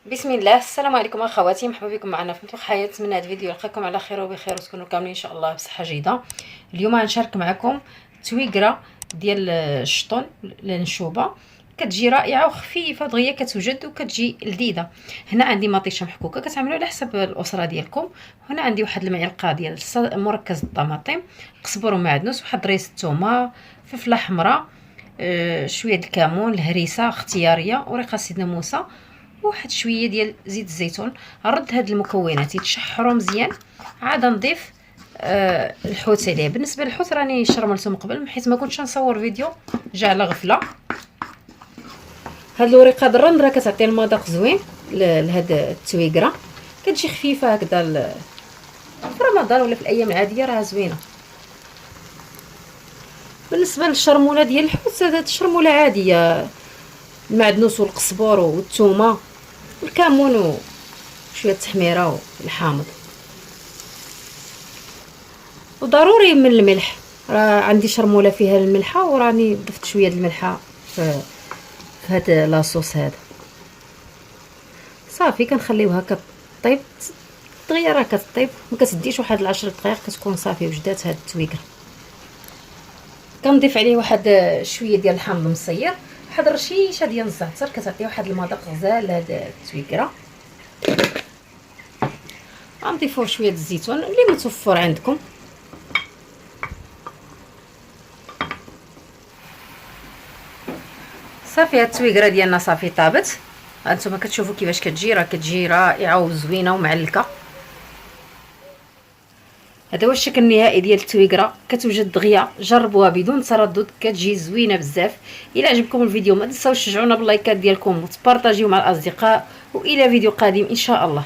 بسم الله. السلام عليكم اخواتي، مرحبا بكم معنا في مطبخ حياه. من هذا الفيديو نلقاكم على خير وبخير وتكونوا كاملين ان شاء الله بصحه جيده. اليوم غنشارك معكم تويقره ديال الشطون النشوبه، كتجي رائعه وخفيفه دغيا كتوجد وكتجي لذيذه. هنا عندي مطيشه محكوكه كتعملوا على حسب الاسره ديالكم. هنا عندي واحد المعلقه ديال مركز الطماطم، قزبر ومعدنوس، واحد ريس الثومه، فلفله حمراء، شويه د الكمون، الهريسه اختياريه، وريقه سيدنا موسى، واحد شويه ديال زيت الزيتون. نرد هاد المكونات يتشحروا مزيان، عاد نضيف الحوت عليه. بالنسبه للحوت راني شرملته من قبل حيت ما كنتش نصور فيديو، جا على غفله. هاد الوريقه الرند راه كتعطي المذاق زوين لهاد التويقره، كتجي خفيفه هكذا في رمضان ولا في الايام العاديه راه زوينه. بالنسبه للشرموله ديال الحوت، هاد الشرموله عاديه، المعدنوس والقزبر والثومه والكمون وشويه التحميره والحامض، وضروري من الملح. راه عندي شرموله فيها الملحه وراني ضفت شويه د الملحه في هذا لاصوص هذا. صافي كنخليوها كطيب دغيا، راه كطيب ما كتديش واحد 10 دقائق كتكون صافي وجدات هاد التويقره. كنضيف عليه واحد شويه ديال الحامض مصير، واحد رشيشه ديال الزعتر كتعطي واحد المذاق غزال لهاد التويقره. غنضيفوا شويه الزيتون اللي متوفر عندكم. صافي هاد التويقره ديالنا صافي طابت. هانتوما كتشوفوا كيفاش كتجي، راه كتجي رائعه وزوينه ومعلكه. هذا هو الشكل النهائي ديال التويقره، كتوجد دغيا، جربوها بدون تردد، كتجي زوينه بزاف. الى عجبكم الفيديو ما تنساوش تشجعونا باللايكات ديالكم وتبارطاجيو مع الاصدقاء، والى فيديو قادم ان شاء الله.